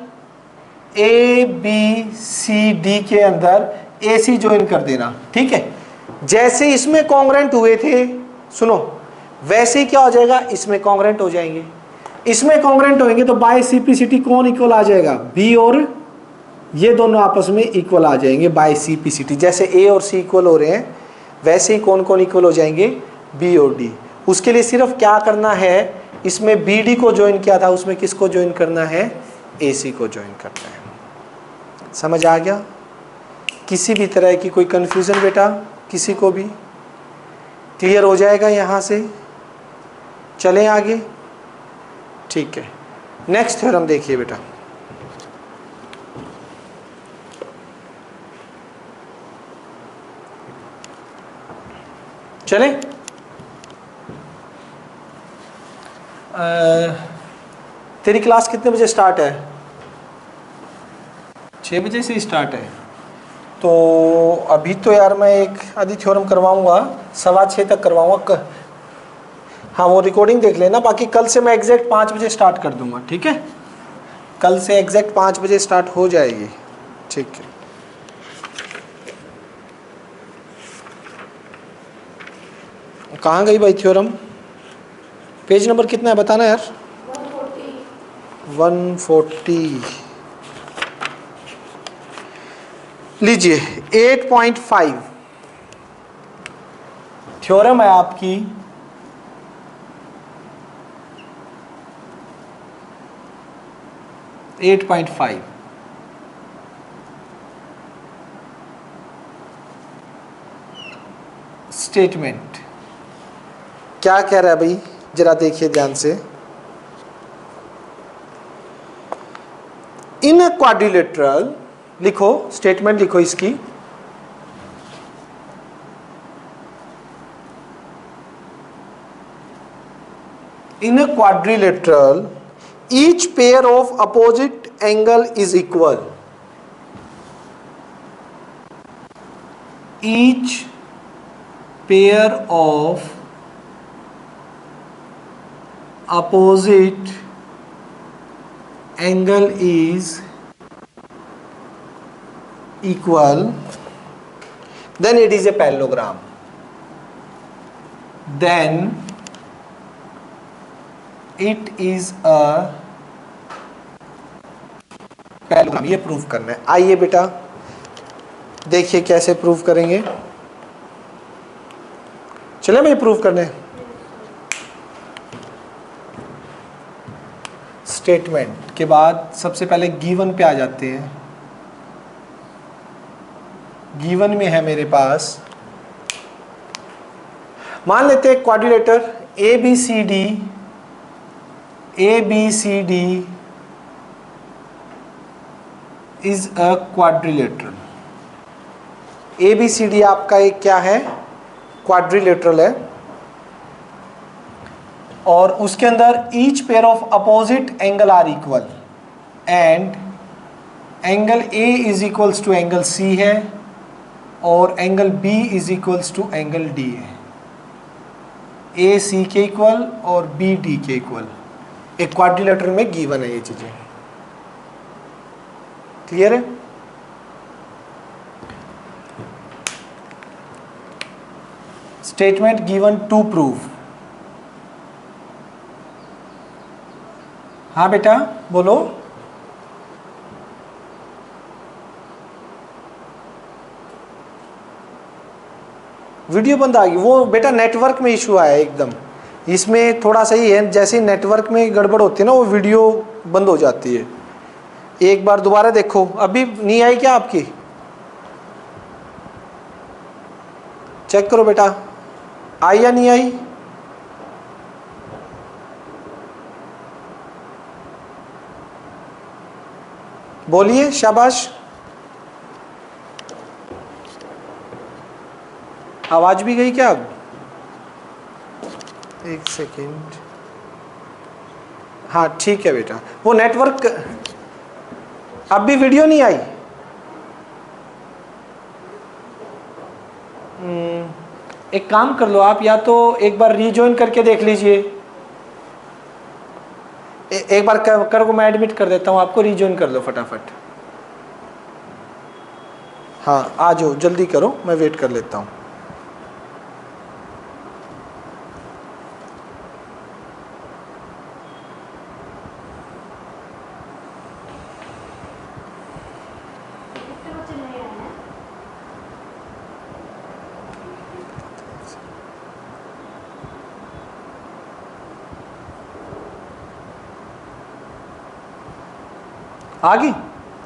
A B C D के अंदर ए सी ज्वाइन कर देना। ठीक है, जैसे इसमें कॉन्ग्रेंट हुए थे, सुनो, वैसे ही क्या हो जाएगा, इसमें कॉन्ग्रेंट हो जाएंगे। इसमें कॉन्ग्रेंट होंगे तो बाय सीपीसीटी कौन इक्वल आ जाएगा, बी और ये दोनों आपस में इक्वल आ जाएंगे बाय सीपीसीटी। जैसे ए और सी इक्वल हो रहे हैं, वैसे ही कौन कौन इक्वल हो जाएंगे, बी और डी। उसके लिए सिर्फ क्या करना है, इसमें बी डी को ज्वाइन किया था, उसमें किसको ज्वाइन करना है, ए सी को ज्वाइन करना है। समझ आ गया? किसी भी तरह की कोई कंफ्यूजन बेटा, किसी को भी क्लियर हो जाएगा? यहाँ से चलें आगे। ठीक है, नेक्स्ट थ्योरम देखिए बेटा। चलें, तेरी क्लास कितने बजे स्टार्ट है? 6 बजे से स्टार्ट है। तो अभी तो यार मैं एक आधी थ्योरम करवाऊंगा, 6:15 तक करवाऊंगा। हाँ, वो रिकॉर्डिंग देख लेना। बाकी कल से मैं एग्जैक्ट 5 बजे स्टार्ट कर दूंगा। ठीक है, कल से एग्जैक्ट 5 बजे स्टार्ट हो जाएगी। ठीक है, कहाँ गई भाई थ्योरम? पेज नंबर कितना है बताना यार। 140। लीजिए 8.5 थ्योरम है आपकी। स्टेटमेंट क्या कह रहा है भाई, जरा देखिए ध्यान से। इन अ क्वाड्रिलेटरल, लिखो स्टेटमेंट, लिखो इसकी। In a quadrilateral each pair of opposite angle is equal. Each pair of opposite angle is equal, then it is a parallelogram. Then it is a parallelogram. ये प्रूफ करना है। आइए बेटा देखिए कैसे प्रूफ करेंगे। चले भाई प्रूफ करने। स्टेटमेंट के बाद सबसे पहले गिवन पे आ जाते हैं। गिवन में है मेरे पास, मान लेते हैं quadrilateral A B C D is a quadrilateral. A B C D आपका एक क्या है, क्वाड्रिलेटरल है, और उसके अंदर each pair of opposite angle are equal and angle A is equals to angle C है और angle B is equals to angle D है। ए सी के इक्वल और बी डी के इक्वल एक क्वाड्रिलेटरल में गिवन है। ये चीजें क्लियर है? Statement given to prove. हाँ बेटा बोलो। वीडियो बंद आ गई, वो बेटा नेटवर्क में इशू आया एकदम। इसमें थोड़ा सा ही है, जैसे ही नेटवर्क में गड़बड़ होती है ना, वो वीडियो बंद हो जाती है। एक बार दोबारा देखो, अभी नहीं आई क्या आपकी? चेक करो बेटा, आई या नहीं आई? बोलिए, शाबाश। आवाज भी गई क्या अब? एक सेकेंड। हाँ ठीक है बेटा, वो नेटवर्क। अब भी वीडियो नहीं आई? एक काम कर लो आप, या तो एक बार रीजॉइन करके देख लीजिए। एक बार कर को मैं एडमिट कर देता हूँ आपको, रीजॉइन कर लो फटाफट। हाँ आ जाओ, जल्दी करो, मैं वेट कर लेता हूँ। आ गई?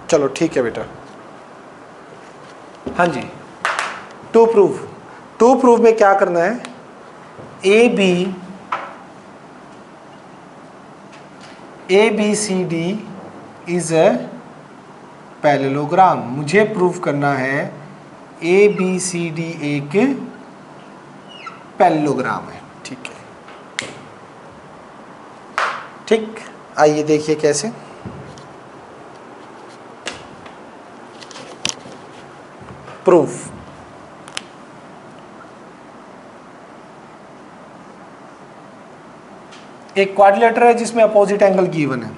चलो ठीक है बेटा। हाँ जी, टू प्रूफ में क्या करना है? A B C D is a parallelogram. मुझे प्रूफ करना है ए बी सी डी एक पैरेललोग्राम है। ठीक है, ठीक। आइए देखिए कैसे। प्रूफ, एक क्वाड्रिलेटर है जिसमें अपोजिट एंगल गिवन है।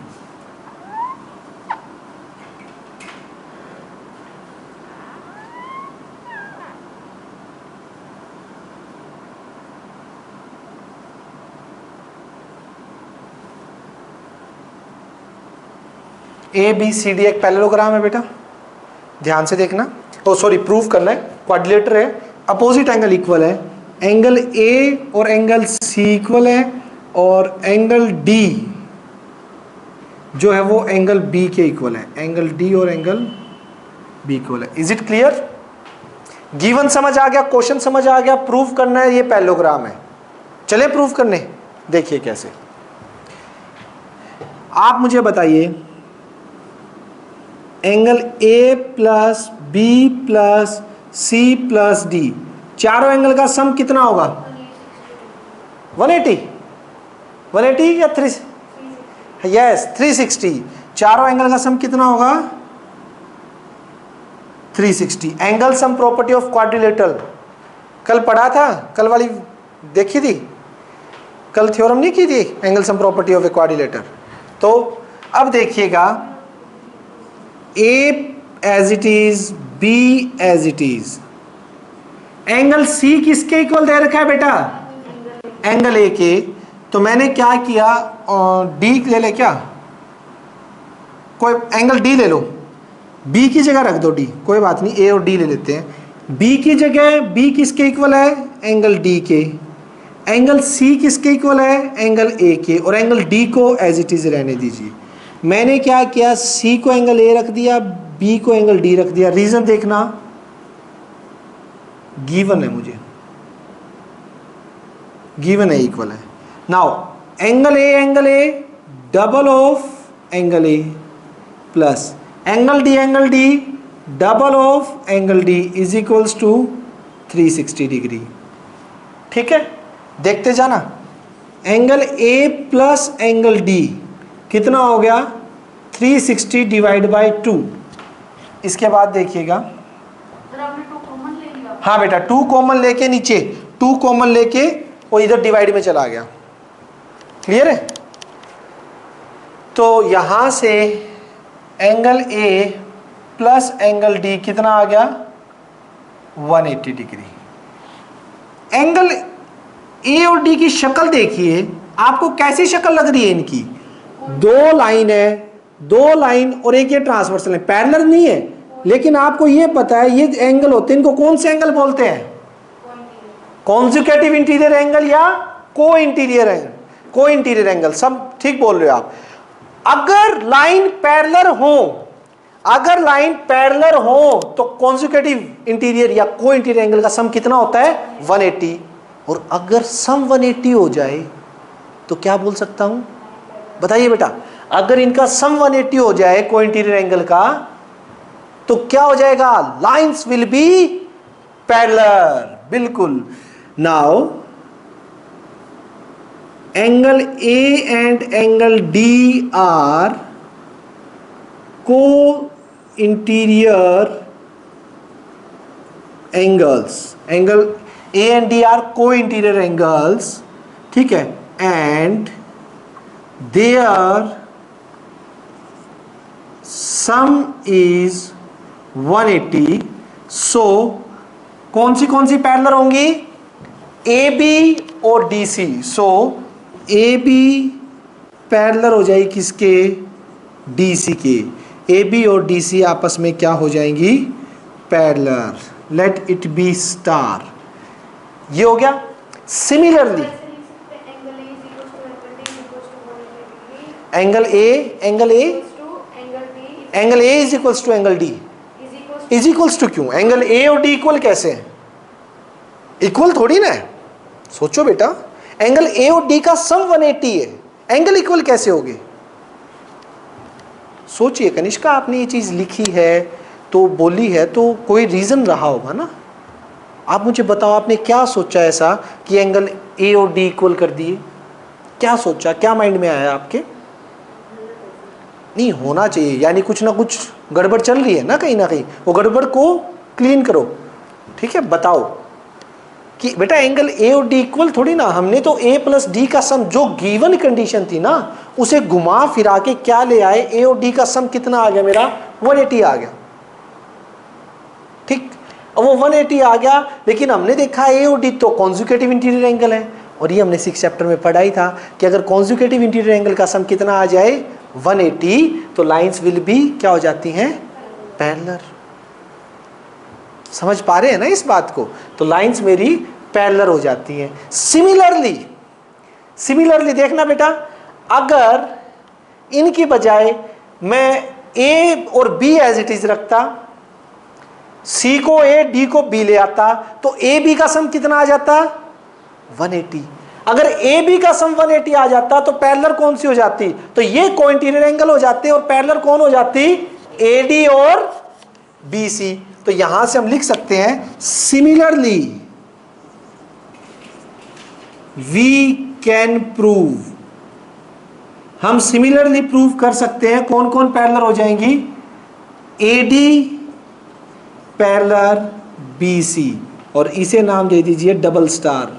ए बी सी डी एक पैरेललोग्राम है बेटा, ध्यान से देखना। ओ सॉरी, प्रूफ करना है। क्वाड्रिलेटर है, अपोजिट एंगल इक्वल है, एंगल ए और एंगल सी इक्वल है, और एंगल डी जो है वो एंगल बी के इक्वल है। एंगल डी और एंगल बी इक्वल है। Is it clear? गिवन समझ आ गया, क्वेश्चन समझ आ गया, प्रूफ करना है ये पैरेललोग्राम है। चले प्रूफ करने, देखिए कैसे। आप मुझे बताइए, angle A plus B plus C plus D, चारों एंगल का सम कितना होगा? 180 या 3? यस, 360। चारों एंगल का सम कितना होगा? 360। Angle sum property of quadrilateral कल पढ़ा था, कल वाली देखी थी, कल थ्योरम नहीं की थी angle sum property of a quadrilateral. तो अब देखिएगा, A as it is, B as it is, angle C किसके इक्वल दे रखा है बेटा? एंगल ए के। तो मैंने क्या किया, डी ले ले, क्या कोई एंगल डी ले लो, बी की जगह रख दो डी, कोई बात नहीं, ए और डी ले लेते हैं। बी की जगह बी किसके इक्वल है? एंगल डी के। एंगल सी किसके इक्वल है? एंगल ए के। और एंगल डी को एज इट इज रहने दीजिए। मैंने क्या किया, सी को एंगल ए रख दिया, बी को एंगल डी रख दिया। रीजन देखना, गिवन है, मुझे गिवन है, इक्वल है। Now angle A double of angle A plus angle D double of angle D is equals to 360 degree. ठीक है, देखते जाना। Angle A plus angle D कितना हो गया? 360 डिवाइड बाई 2। इसके बाद देखिएगा, हाँ बेटा 2 कॉमन लेके नीचे, 2 कॉमन लेके वो इधर डिवाइड में चला गया। क्लियर है? तो यहां से angle A plus angle D कितना आ गया? 180 डिग्री। एंगल ए और डी की शक्ल देखिए, आपको कैसी शक्ल लग रही है इनकी? दो लाइन है, दो लाइन और एक ये ट्रांसवर्सल है, पैरेलल नहीं है, लेकिन आपको ये पता है ये एंगल होते हैं, इनको कौन से एंगल बोलते हैं? कॉन्जुगेटिव इंटीरियर एंगल या को इंटीरियर एंगल, को इंटीरियर एंगल। सब ठीक बोल रहे हो आप। अगर लाइन पैरेलल हो अगर लाइन पैरेलल हो तो कॉन्जुगेटिव इंटीरियर या को इंटीरियर एंगल का सम कितना होता है 180, और अगर सम 180 हो जाए तो क्या बोल सकता हूं, बताइए बेटा, अगर इनका सम 180 हो जाए को इंटीरियर एंगल का तो क्या हो जाएगा, लाइंस विल बी पैरेलल, बिल्कुल। Now angle A and angle D are co-interior angles, angle A and D are co-interior angles, ठीक है, and their sum is 180, so कौन सी पैरेलल होंगी, ए बी और D C, so A B parallel हो जाएगी किसके, डी सी के, ए बी और डी सी आपस में क्या हो जाएंगी, parallel, let it be star, ये हो गया। Similarly angle A is equals to angle D is equals to, क्यों, एंगल ए और डी इक्वल कैसे हैं, इक्वल थोड़ी ना है, सोचो बेटा, एंगल ए और डी का सम 180 है, एंगल इक्वल कैसे होगे, सोचिए कनिष्का, आपने ये चीज लिखी है तो बोली है तो कोई रीजन रहा होगा ना, आप मुझे बताओ आपने क्या सोचा ऐसा कि एंगल ए और डी इक्वल कर दिए, क्या सोचा, क्या माइंड में आया आपके, नहीं होना चाहिए, यानी कुछ ना कुछ गड़बड़ चल रही है ना कहीं, वो गड़बड़ को क्लीन करो, ठीक है, बताओ कि बेटा एंगल ए और डी इक्वल थोड़ी ना, हमने तो ए प्लस डी का सम जो गिवन कंडीशन थी ना उसे घुमा फिरा के क्या ले आए, ए और डी का सम कितना आ गया मेरा 180 आ गया, ठीक, अब वो 180 आ गया, लेकिन हमने देखा ए और डी तो कॉन्जुगेटिव इंटीरियर एंगल है, और ये हमने 6 चैप्टर में पढ़ा ही था कि अगर कॉन्जुगेटिव इंटीरियर एंगल का सम कितना आ जाए 180 तो लाइंस विल बी क्या हो जाती हैं, पैरेलल, समझ पा रहे हैं ना इस बात को, तो लाइंस मेरी पैरेलल हो जाती हैं। सिमिलरली देखना बेटा, अगर इनकी बजाय मैं ए और बी एज इट इज रखता, सी को ए डी को बी ले आता, तो ए बी का सम कितना आ जाता 180, अगर ए बी का सम 180 आ जाता तो पैरेलल कौन सी हो जाती, तो ये को इंटीरियर एंगल हो जाते, और पैरेलल कौन हो जाती, ए डी और बी सी, तो यहां से हम लिख सकते हैं सिमिलरली वी कैन प्रूव, हम सिमिलरली प्रूव कर सकते हैं कौन कौन पैरेलल हो जाएंगी, A D parallel B C, और इसे नाम दे दीजिए डबल स्टार।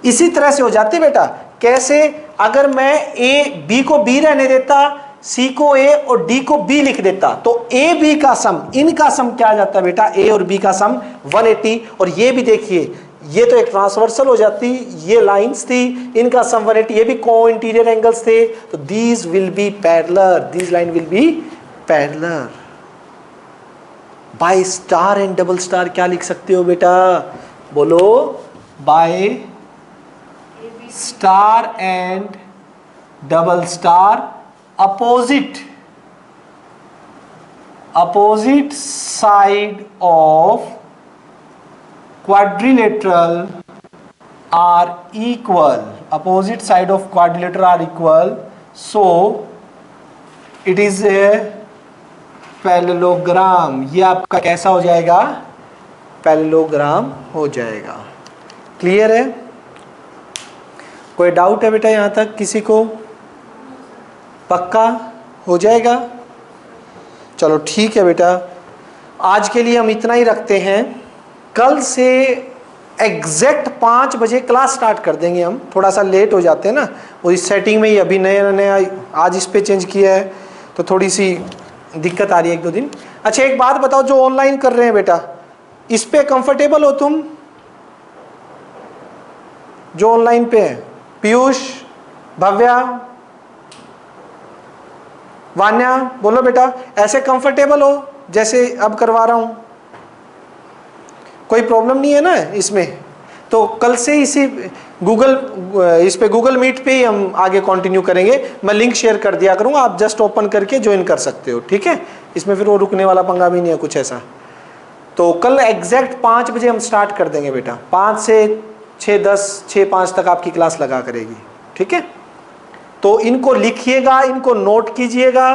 इसी तरह से हो जाते बेटा, कैसे, अगर मैं ए बी को बी रहने देता, सी को ए और डी को बी लिख देता, तो ए बी का सम, इनका सम क्या आ जाता बेटा, ए और बी का सम 180, और ये भी देखिए ये तो एक ट्रांसवर्सल हो जाती, ये लाइंस थी, इनका सम 180, ये भी को इंटीरियर एंगल्स थे, तो these will be parallel, these line will be parallel. Bye star and double star क्या लिख सकते हो बेटा, बोलो, bye star and double star opposite side of quadrilateral are equal, opposite side of quadrilateral are equal, so it is a parallelogram, ये आपका कैसा हो जाएगा, पैरेललोग्राम हो जाएगा। क्लियर है, कोई डाउट है बेटा यहाँ तक किसी को, पक्का हो जाएगा, चलो ठीक है बेटा, आज के लिए हम इतना ही रखते हैं, कल से एग्जैक्ट 5 बजे क्लास स्टार्ट कर देंगे, हम थोड़ा सा लेट हो जाते हैं ना, वो इस सेटिंग में ही अभी नया आज इस पे चेंज किया है तो थोड़ी सी दिक्कत आ रही है 1-2 दिन। अच्छा एक बात बताओ, जो ऑनलाइन कर रहे हैं बेटा, इस पे कंफर्टेबल हो तुम, जो ऑनलाइन पे है, पीयूष, भव्या, वान्या, बोलो बेटा, ऐसे कंफर्टेबल हो जैसे अब करवा रहा हूं, कोई प्रॉब्लम नहीं है ना इसमें, तो कल से इसी इस पे गूगल मीट पे ही हम आगे कंटिन्यू करेंगे। मैं लिंक शेयर कर दिया करूँगा, आप जस्ट ओपन करके ज्वाइन कर सकते हो, ठीक है। इसमें फिर वो रुकने वाला पंगा भी नहीं है कुछ ऐसा। तो कल एग्जैक्ट 5 बजे हम स्टार्ट कर देंगे बेटा, 5 से 6:10 6:05 तक आपकी क्लास लगा करेगी, ठीक है। तो इनको लिखिएगा, इनको नोट कीजिएगा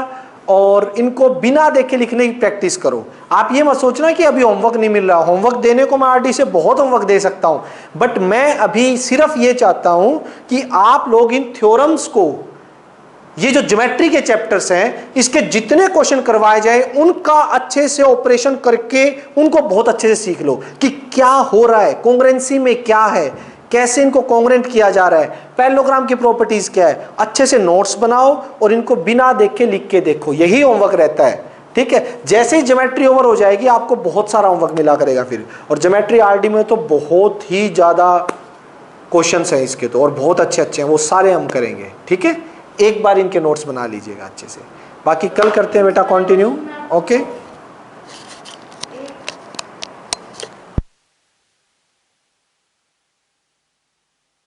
और इनको बिना देखे लिखने की प्रैक्टिस करो। आप ये मत सोचना कि अभी होमवर्क नहीं मिल रहा। होमवर्क देने को मैं आरडी से बहुत होमवर्क दे सकता हूं, बट मैं अभी सिर्फ ये चाहता हूं कि आप लोग इन थ्योरम्स को, ये जो ज्योमेट्री के चैप्टर्स हैं, इसके जितने क्वेश्चन करवाए जाए उनका अच्छे से ऑपरेशन करके उनको बहुत अच्छे से सीख लो कि क्या हो रहा है, कॉन्ग्रुएंसी में क्या है, कैसे इनको कॉन्ग्रुएंट किया जा रहा है, पैरेललोग्राम की प्रॉपर्टीज क्या है। अच्छे से नोट्स बनाओ और इनको बिना देख के लिख के देखो, यही होमवर्क रहता है, ठीक है। जैसे ही ज्योमेट्री ओवर हो जाएगी आपको बहुत सारा होमवर्क मिला करेगा फिर। और ज्योमेट्री आरडी में तो बहुत ही ज्यादा क्वेश्चंस हैं इसके तो, और बहुत अच्छे अच्छे हैं, वो सारे हम करेंगे, ठीक है। एक बार इनके नोट्स बना लीजिएगा अच्छे से। बाकी कल करते हैं बेटा कंटिन्यू, ओके।